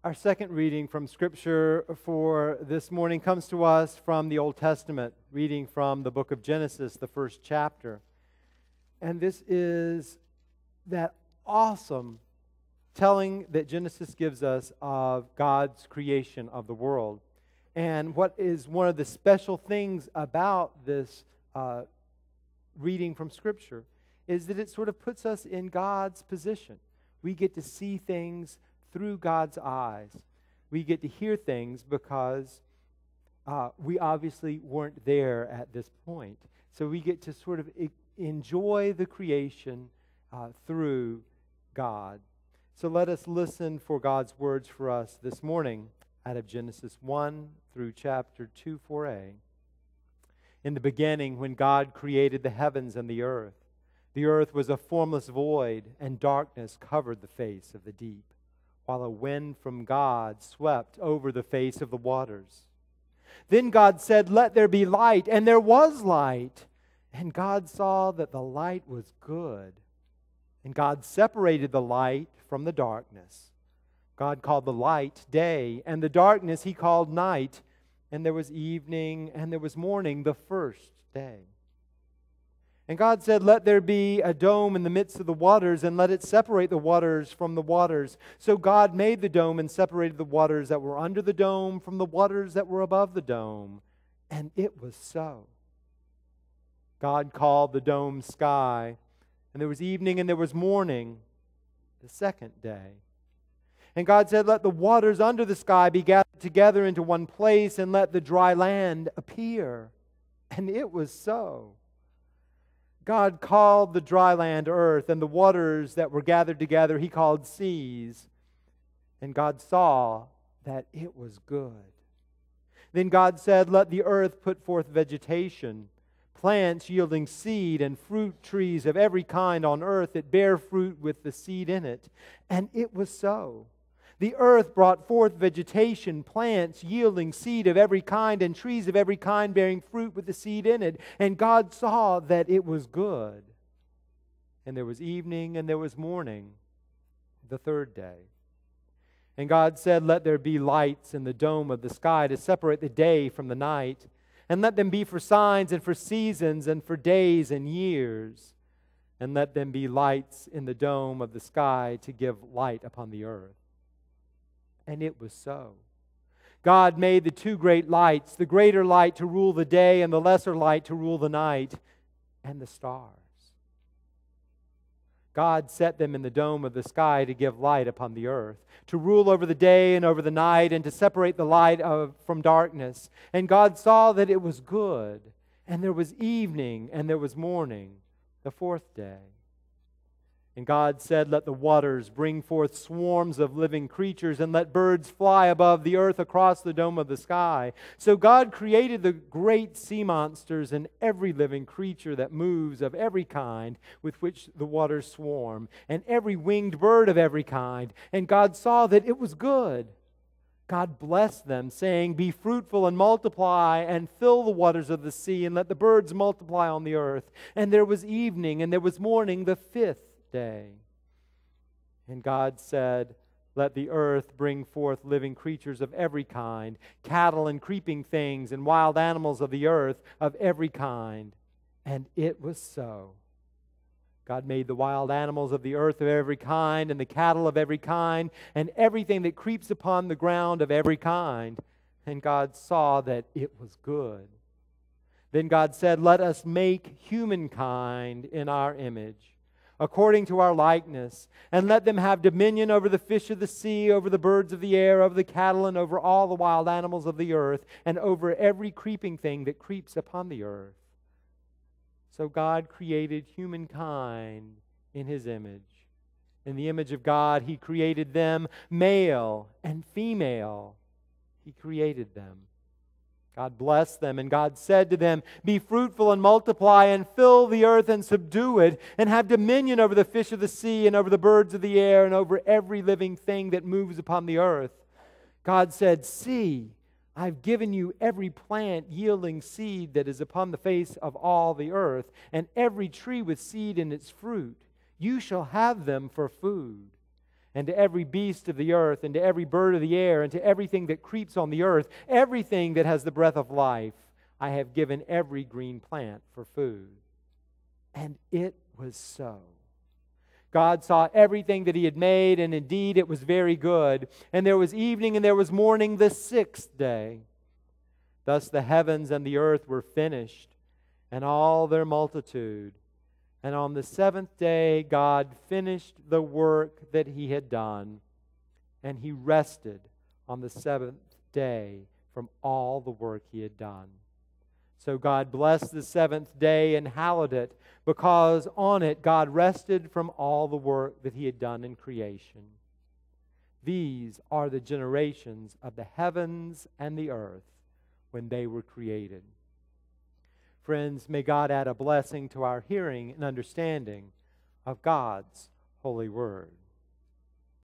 Our second reading from Scripture for this morning comes to us from the Old Testament, reading from the book of Genesis, the first chapter. And this is that awesome telling that Genesis gives us of God's creation of the world. And what is one of the special things about this reading from Scripture is that it sort of puts us in God's position. We get to see things through God's eyes. We get to hear things because we obviously weren't there at this point. So we get to sort of enjoy the creation through God. So let us listen for God's words for us this morning out of Genesis 1 through chapter 2, 4a. In the beginning, when God created the heavens and the earth was a formless void, and darkness covered the face of the deep, while a wind from God swept over the face of the waters. Then God said, "Let there be light," and there was light. And God saw that the light was good. And God separated the light from the darkness. God called the light day, and the darkness He called night. And there was evening, and there was morning, the first day. And God said, "Let there be a dome in the midst of the waters, and let it separate the waters from the waters." So God made the dome and separated the waters that were under the dome from the waters that were above the dome. And it was so. God called the dome sky, and there was evening and there was morning, the second day. And God said, "Let the waters under the sky be gathered together into one place, and let the dry land appear." And it was so. God called the dry land earth, and the waters that were gathered together He called seas. And God saw that it was good. Then God said, "Let the earth put forth vegetation, plants yielding seed, and fruit trees of every kind on earth that bear fruit with the seed in it." And it was so. The earth brought forth vegetation, plants yielding seed of every kind, and trees of every kind bearing fruit with the seed in it. And God saw that it was good. And there was evening and there was morning, the third day. And God said, "Let there be lights in the dome of the sky to separate the day from the night, and let them be for signs and for seasons and for days and years. And let them be lights in the dome of the sky to give light upon the earth." And it was so. God made the two great lights, the greater light to rule the day and the lesser light to rule the night, and the stars. God set them in the dome of the sky to give light upon the earth, to rule over the day and over the night, and to separate the light from darkness. And God saw that it was good. And there was evening and there was morning, the fourth day. And God said, "Let the waters bring forth swarms of living creatures, and let birds fly above the earth across the dome of the sky." So God created the great sea monsters and every living creature that moves of every kind with which the waters swarm, and every winged bird of every kind. And God saw that it was good. God blessed them, saying, "Be fruitful and multiply, and fill the waters of the sea, and let the birds multiply on the earth." And there was evening and there was morning, the fifth day. And God said, "Let the earth bring forth living creatures of every kind, cattle and creeping things, and wild animals of the earth of every kind." And it was so. God made the wild animals of the earth of every kind, and the cattle of every kind, and everything that creeps upon the ground of every kind. And God saw that it was good. Then God said, "Let us make humankind in our image, according to our likeness, and let them have dominion over the fish of the sea, over the birds of the air, over the cattle, and over all the wild animals of the earth, and over every creeping thing that creeps upon the earth." So God created humankind in His image. In the image of God He created them, male and female. He created them. God blessed them, and God said to them, "Be fruitful and multiply, and fill the earth and subdue it, and have dominion over the fish of the sea, and over the birds of the air, and over every living thing that moves upon the earth." God said, "See, I've given you every plant yielding seed that is upon the face of all the earth, and every tree with seed in its fruit. You shall have them for food. and to every beast of the earth, and to every bird of the air, and to everything that creeps on the earth, everything that has the breath of life, I have given every green plant for food. And it was so. God saw everything that He had made, and indeed it was very good. And there was evening and there was morning the sixth day. Thus the heavens and the earth were finished, and all their multitude. And on the seventh day God finished the work that He had done, and He rested on the seventh day from all the work He had done. So God blessed the seventh day and hallowed it, because on it God rested from all the work that He had done in creation. These are the generations of the heavens and the earth when they were created. Friends, may God add a blessing to our hearing and understanding of God's holy word.